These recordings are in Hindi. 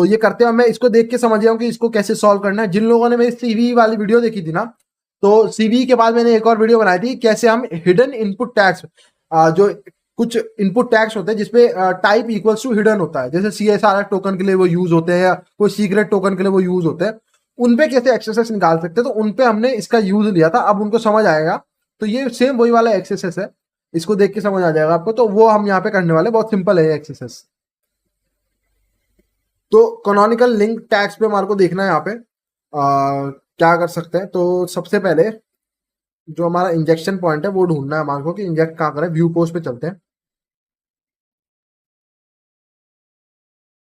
तो ये करते हैं, मैं इसको देख के समझ गया हूँ कि इसको कैसे सॉल्व करना है। जिन लोगों ने मेरी सीवी वाली वीडियो देखी थी ना, तो सीवी के बाद मैंने एक और वीडियो बनाई थी कैसे हम हिडन इनपुट टैग्स, जो कुछ इनपुट टैग्स होते हैं जिसपे टाइप इक्वल्स टू हिडन होता है, जैसे CSRF टोकन के लिए वो यूज होते हैं या कोई सीक्रेट टोकन के लिए वो यूज होते हैं, उनपे कैसे एक्सेसेस निकाल सकते हैं। तो उनपे हमने इसका यूज लिया था, अब उनको समझ आएगा। तो ये सेम वही वाला एक्सेसेस है, इसको देख के समझ आ जाएगा आपको। तो वो हम यहाँ पे करने वाले, बहुत सिंपल है एक्सेसेस। तो कैनोनिकल लिंक टैग्स पे हमारे को देखना है यहाँ पे क्या कर सकते हैं। तो सबसे पहले जो हमारा इंजेक्शन पॉइंट है वो ढूंढना है हमारे को कि इंजेक्ट कहाँ करें। व्यू पोस्ट पे चलते हैं,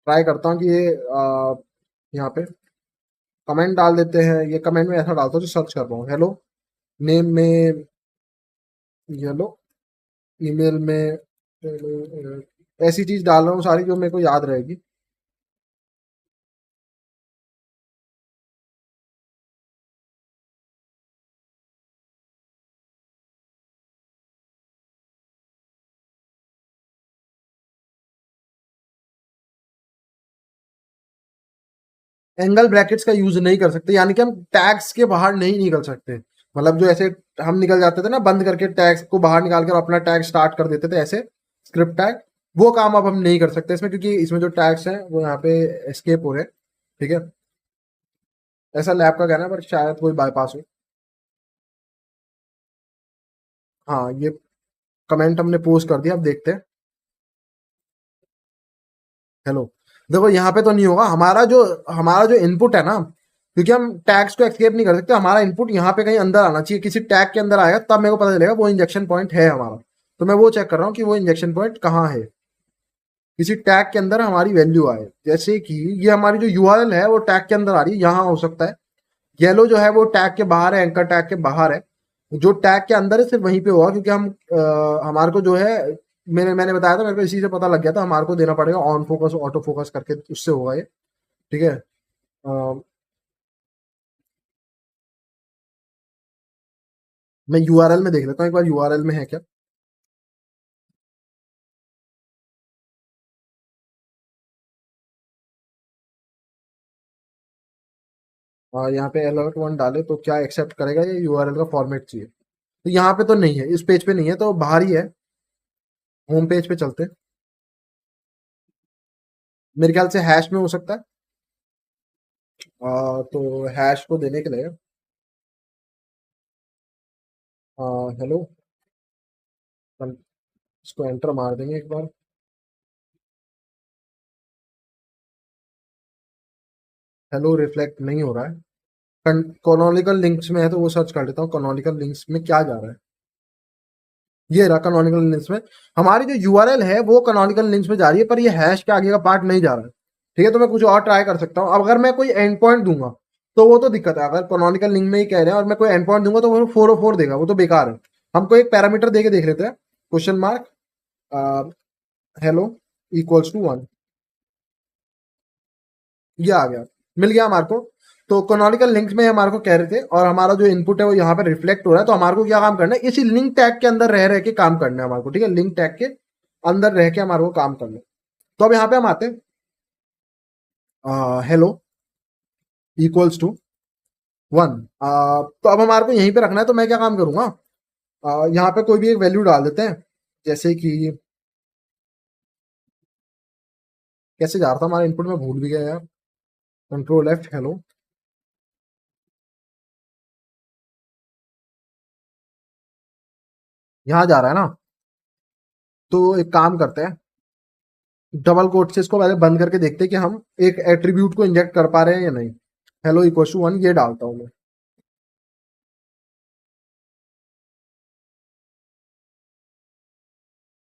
ट्राई करता हूँ कि ये यहाँ पे कमेंट डाल देते हैं। ये कमेंट में ऐसा डालता हूँ जो सर्च कर पाऊँ। हेलो नेम में, हेलो ईमेल में, ऐसी चीज डाल रहा हूँ सारी जो मेरे को याद रहेगी। एंगल ब्रैकेट्स का यूज नहीं कर सकते, यानी कि हम टैग्स के बाहर नहीं निकल सकते। मतलब जो ऐसे हम निकल जाते थे ना बंद करके टैग्स को बाहर निकाल कर अपना टैग स्टार्ट कर देते थे ऐसे स्क्रिप्ट टैग, वो काम अब हम नहीं कर सकते इसमें, क्योंकि इसमें जो टैग्स हैं वो यहाँ पे एस्केप हो रहे हैं। ठीक है, ऐसा लैब का कहना है, पर शायद कोई बाईपास हो। हाँ, ये कमेंट हमने पोस्ट कर दिया, अब देखते हैं। हेलो, देखो यहाँ पे तो नहीं होगा। हमारा जो इनपुट है ना, क्योंकि हम टैग्स को एक्सकेप नहीं कर सकते, हमारा इनपुट यहाँ पे कहीं अंदर आना चाहिए, किसी टैग के अंदर आएगा तब मेरे को पता चलेगा वो इंजेक्शन पॉइंट है हमारा। तो मैं वो चेक कर रहा हूँ कि वो इंजेक्शन पॉइंट कहाँ है, किसी टैग के अंदर हमारी वैल्यू आए। जैसे कि ये हमारी जो यूआरएल है वो टैग के अंदर आ रही है, यहाँ हो सकता है। येलो जो है वो टैग के बाहर है, एंकर टैग के बाहर है। जो टैग के अंदर है सिर्फ वहीं पे होगा, क्योंकि हमारे को जो है, मैंने बताया था, मेरे को इसी से पता लग गया था। हमारे को देना पड़ेगा ऑन फोकस ऑटो फोकस करके, उससे होगा ये। ठीक है, मैं यूआरएल में देख लेता हूँ एक बार, यूआरएल में है क्या। यहाँ पे अलर्ट वन डाले तो क्या एक्सेप्ट करेगा, ये यूआरएल का फॉर्मेट चाहिए। तो यहाँ पे तो नहीं है, इस पेज पे नहीं है, तो बाहर ही है। होम पेज पे चलते हैं, मेरे ख्याल से हैश में हो सकता है। तो हैश को देने के लिए हेलो, हम इसको एंटर मार देंगे एक बार। हेलो रिफ्लेक्ट नहीं हो रहा है। कॉनोनिकल लिंक्स में है तो वो सर्च कर लेता हूँ, कॉनोनिकल लिंक्स में क्या जा रहा है। ये रहा कॉनोनिकल लिंक्स में। हमारी जो यूआरएल है वो कॉनोनिकल लिंक्स में जा रही है, पर ये हैश के आगे का पार्ट नहीं जा रहा है। ठीक है, तो मैं कुछ और ट्राई कर सकता हूँ। अब अगर मैं कोई एंड पॉइंट दूंगा तो वो तो दिक्कत है। अगर कॉनोनिकल लिंक में ही कह रहे हैं और मैं कोई एंड पॉइंट दूंगा तो वो 404 देगा, वो तो बेकार है। हमको एक पैरामीटर दे के देख लेते हैं, question mark hello equals to 1, ये आ गया, मिल गया हमारे को। तो कैनोनिकल लिंक्स में हमारे को कह रहे थे, और हमारा जो इनपुट है वो यहाँ पे रिफ्लेक्ट हो रहा है। तो हमारे को क्या काम करना है, इसी लिंक टैग के अंदर रह रह के काम करना है हमारे को। ठीक है, लिंक टैग के अंदर रह के हमारे को काम करना है। तो अब यहाँ पे हम आते हैं, हेलो इक्वल्स टू 1। तो अब हमारे को यहीं पे रखना है। तो मैं क्या काम करूंगा, यहाँ पे कोई भी एक वैल्यू डाल देते हैं, जैसे कि कैसे जा रहा था हमारा इनपुट, में भूल भी गया यार। कंट्रोल एफ, हेलो, यहाँ जा रहा है ना। तो एक काम करते हैं, डबल कोट से इसको पहले बंद करके देखते हैं कि हम एक एट्रीब्यूट को इंजेक्ट कर पा रहे हैं या नहीं। हेलो इक्वल टू 1, ये डालता हूं मैं।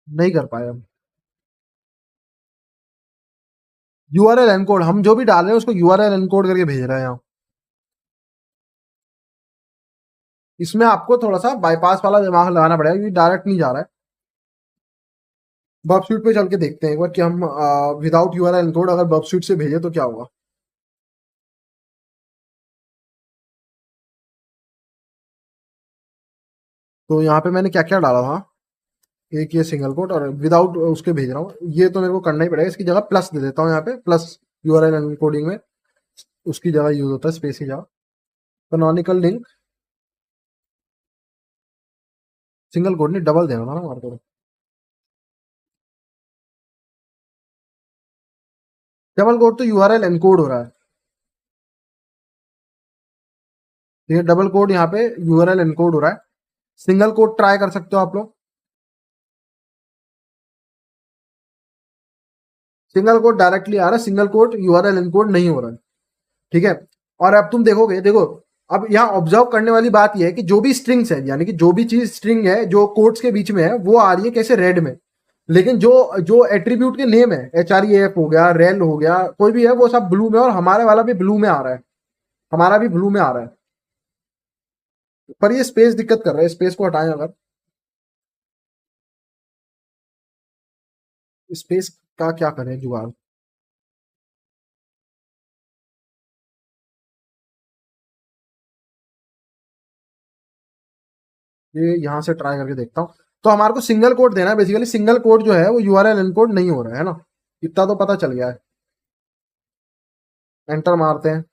नहीं कर पाए हम। यूआरएल एनकोड, हम जो भी डाल रहे हैं उसको यूआरएल एनकोड करके भेज रहे हैं यहाँ। इसमें आपको थोड़ा सा बाईपास वाला दिमाग लगाना पड़ेगा, क्योंकि डायरेक्ट नहीं जा रहा है। बर्बस्यूट पे चल के देखते हैं एक बार कि हम विदाउट यूआरएल एनकोड अगर बर्बस्यूट से भेजे तो क्या होगा। तो यहाँ पे मैंने क्या क्या डाला था, एक ये सिंगल कोट, और विदाउट उसके भेज रहा हूँ। ये तो मेरे को करना ही पड़ेगा, इसकी जगह प्लस दे देता हूँ यहाँ पे, प्लस यूआरएल एनकोडिंग में उसकी जगह यूज होता है, स्पेस की जगह। कैनोनिकल लिंक सिंगल कोड नहीं, डबल देना था ना हमारे को। डबल कोड तो यूआरएल एनकोड हो रहा है, ठीक है। डबल कोड यहाँ पे यूआरएल एनकोड हो रहा है। सिंगल कोड ट्राई कर सकते हो आप लोग। सिंगल कोड डायरेक्टली आ रहा है, सिंगल कोड यूआरएल एनकोड नहीं हो रहा है, ठीक है। और अब तुम देखोगे, देखो अब यहाँ ऑब्जर्व करने वाली बात यह है कि जो भी स्ट्रिंग्स है, यानी कि जो भी चीज स्ट्रिंग है जो कोड्स के बीच में है, वो आ रही है कैसे, रेड में। लेकिन जो जो एट्रीब्यूट के नेम है, HREF हो गया, रेल हो गया, कोई भी है, वो सब ब्लू में, और हमारे वाला भी ब्लू में आ रहा है, हमारा भी ब्लू में आ रहा है। पर ये स्पेस दिक्कत कर रहा है, स्पेस को हटाएं अगर। स्पेस का क्या करें जुगाड़। ये यहां से ट्राई करके देखता हूँ। तो हमारे को सिंगल कोड देना है बेसिकली। सिंगल कोड जो है वो यूआरएल एनकोड नहीं हो रहा है ना, इतना तो पता चल गया है। एंटर मारते हैं,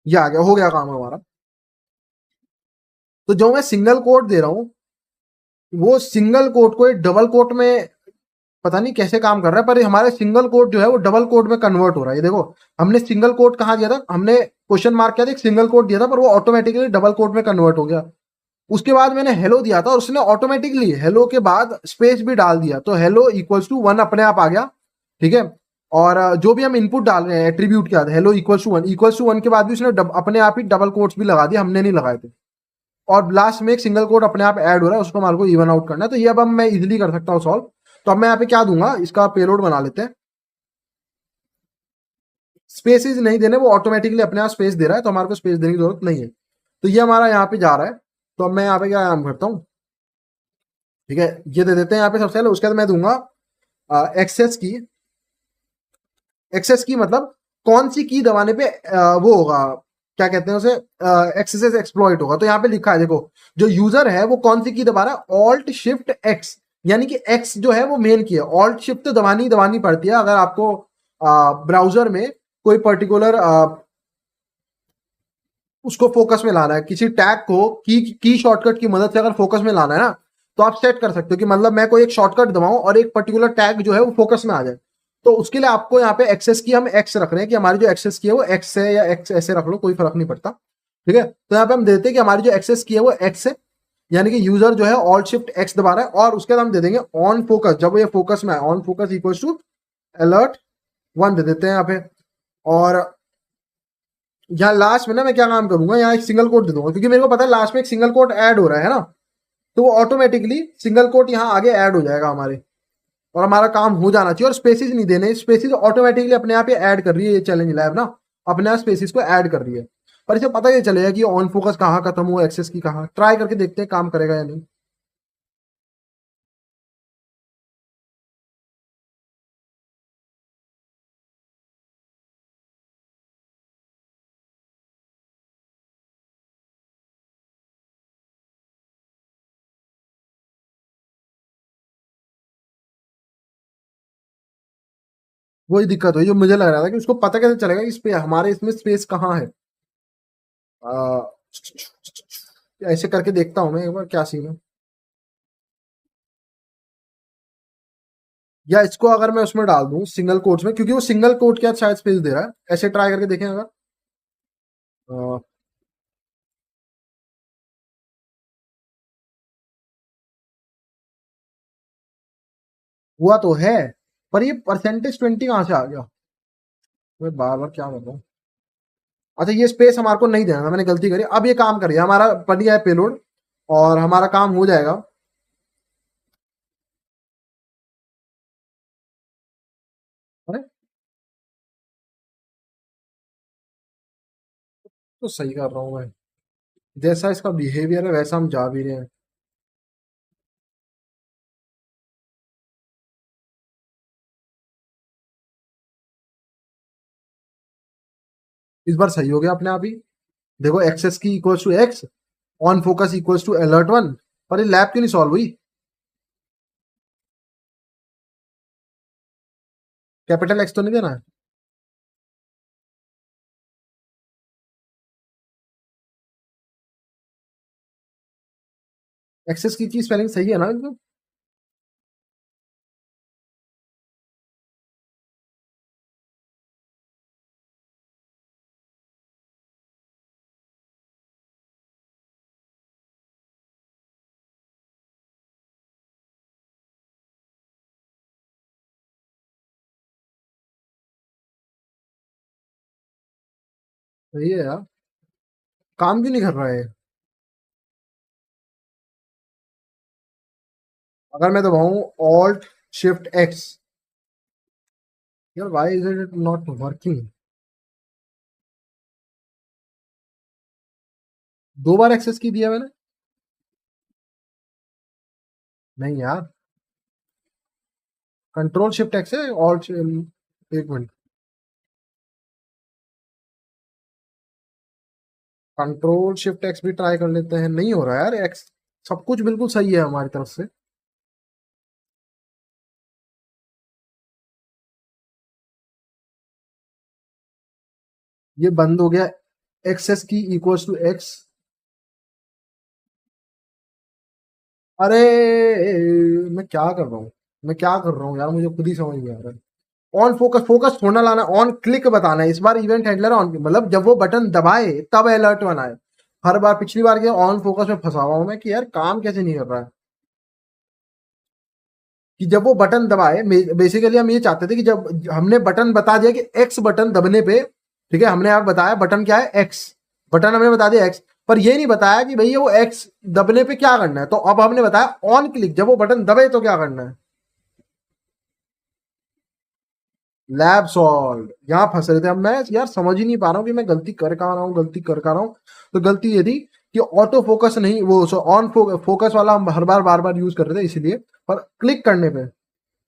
ये आ गया, हो गया काम हमारा। तो जो मैं सिंगल कोड दे रहा हूँ, वो सिंगल कोड को एक डबल कोड में पता नहीं कैसे काम कर रहा है, पर हमारे सिंगल कोड जो है वो डबल कोड में कन्वर्ट हो रहा है। ये देखो, हमने सिंगल कोड कहाँ दिया था, हमने क्वेश्चन मार्क किया था, एक सिंगल कोड दिया था, पर वो ऑटोमेटिकली डबल कोड में कन्वर्ट हो गया। उसके बाद मैंने हेलो दिया था और उसने ऑटोमेटिकली हेलो के बाद स्पेस भी डाल दिया, तो हेलो इक्वल्स टू 1 अपने आप आ गया, ठीक है। और जो भी हम इनपुट डाल रहे हैं एट्रीब्यूट के बाद, हेलो इक्वल्स टू 1 के बाद भी उसने अपने आप ही डबल कोट्स भी लगा दिया, हमने नहीं लगाए थे। और लास्ट में एक सिंगल कोड अपने आप ऐड हो रहा है, उसको हमारे को इवन आउट करना है। तो ये अब मैं इजिली कर सकता हूँ सॉल्व। तो अब मैं यहाँ पे क्या दूंगा, इसका पेलोड बना लेते हैं। स्पेसिस नहीं देने, वो ऑटोमेटिकली अपने आप स्पेस दे रहा है, तो हमारे को स्पेस देने की जरूरत नहीं है। तो ये हमारा यहाँ पे जा रहा है। तो अब मैं यहाँ पे क्या काम करता हूँ, ठीक है, ये दे देते हैं यहाँ पे सबसे पहले। उसके बाद मैं दूंगा एक्सेस की। एक्सेस की मतलब कौन सी की दबाने पे वो होगा, क्या कहते हैं उसे, एक्सेस एक्सप्लॉइट होगा। तो यहाँ पे लिखा है, देखो जो यूजर है वो कौन सी की दबा रहा है, ऑल्ट शिफ्ट एक्स, यानी कि एक्स जो है वो मेन की है। ऑल्ट शिफ्ट तो दबानी पड़ती है अगर आपको ब्राउजर में कोई पर्टिकुलर उसको फोकस में लाना है, किसी टैग को की शॉर्टकट की मदद से अगर फोकस में लाना है ना, तो आप सेट कर सकते हो कि मतलब मैं कोई एक शॉर्टकट दबाऊं और एक पर्टिकुलर टैग जो है वो फोकस में आ जाए। तो उसके लिए आपको यहाँ पे एक्सेस की हम एक्स रख रहे हैं कि हमारी जो एक्सेस की है वो एक्स है, या एक्स ऐसे रख लो, कोई फर्क नहीं पड़ता, ठीक है। तो यहाँ पे हम देते हैं कि हमारी जो एक्सेस की है वो एक्स है, यानी कि यूजर जो है ऑल्ट शिफ्ट एक्स दबा रहा है। और उसके बाद हम दे देंगे ऑन फोकस, जब ये फोकस में आए, on focus equal to alert 1 दे देते हैं यहाँ पे। और यहाँ लास्ट में ना मैं क्या काम करूंगा, यहाँ एक सिंगल कोट दे दूंगा, क्योंकि मेरे को पता है लास्ट में एक सिंगल कोट ऐड हो रहा है ना, तो वो ऑटोमेटिकली सिंगल कोट यहाँ आगे ऐड हो जाएगा हमारे, और हमारा काम हो जाना चाहिए। और स्पेसिस नहीं देने, स्पेसिस ऑटोमेटिकली अपने आप ही ऐड कर रही है ये चैलेंज लैब ना, अपने आप स्पेसिस को ऐड कर रही है। पर इसे पता ही चलेगा कि ऑन फोकस कहाँ खत्म हुआ, एक्सेस की कहाँ। ट्राई करके देखते हैं काम करेगा या नहीं। वही दिक्कत हुई जो मुझे लग रहा था, कि उसको पता कैसे चलेगा कि इस पे हमारे इसमें स्पेस कहाँ है। आ, ऐसे करके देखता हूँ मैं एक बार क्या सीन है। या इसको अगर मैं उसमें डाल दूं सिंगल कोट्स में, क्योंकि वो सिंगल कोट के साथ शायद स्पेस दे रहा है, ऐसे ट्राई करके देखें अगर। आ, हुआ तो है, पर ये परसेंटेज 20 कहाँ से आ गया। मैं बार बार क्या कर रहा हूँ। अच्छा, ये स्पेस हमारे को नहीं देना था, मैंने गलती करी। अब ये काम करिए, हमारा बन गया है पेलोड और हमारा काम हो जाएगा। अरे तो सही कर रहा हूँ मैं, जैसा इसका बिहेवियर है वैसा हम जा भी रहे हैं। इस बार सही हो गया अपने आप ही। देखो, access key equals to x, on focus equals to alert 1। पर ये लैब क्यों नहीं सॉल्व हुई। कैपिटल एक्स तो नहीं देना है? एक्सेस की स्पेलिंग सही है ना एकदम? सही है यार। काम क्यों नहीं कर रहा है? अगर मैं दबाऊं ऑल्ट शिफ्ट एक्स, यार why is it not working? 2 बार एक्सेस की दिया मैंने। नहीं यार, कंट्रोल शिफ्ट एक्स है, ऑल्ट, एक मिनट, कंट्रोल शिफ्ट एक्स भी ट्राई कर लेते हैं, नहीं हो रहा यार एक्स। सब कुछ बिल्कुल सही है हमारी तरफ से। ये बंद हो गया। Access key equals to x. अरे मैं क्या कर रहा हूँ? मैं क्या कर रहा हूँ यार, मुझे खुद ही समझ नहीं आ रहा है। ऑन फोकस, फोकस थोड़ा लाना, ऑन क्लिक बताना है इस बार। इवेंट हैंडलर ऑन, मतलब जब वो बटन दबाए तब अलर्ट बनाए। हर बार पिछली बार के ऑन फोकस में फंसा हुआ हूं मैं कि यार काम कैसे नहीं कर रहा है। कि जब वो बटन दबाए, बेसिकली हम ये चाहते थे कि जब हमने बटन बता दिया कि एक्स बटन दबने पे, ठीक है, हमने आप बताया बटन क्या है, एक्स, बटन हमने बता दिया एक्स, पर ये नहीं बताया कि भैया वो एक्स दबने पे क्या करना है। तो अब हमने बताया ऑन क्लिक, जब वो बटन दबे तो क्या करना है। लैब सॉल्व, यहाँ फंस रहे थे। अब मैं यार समझ ही नहीं पा रहा हूँ कि मैं गलती कर कहाँ रहा हूँ, गलती कर कहाँ रहा हूँ। तो गलती ये थी कि ऑटो फोकस नहीं, वो ऑन फोकस वाला हम हर बार बार बार यूज कर रहे थे इसीलिए। पर क्लिक करने पे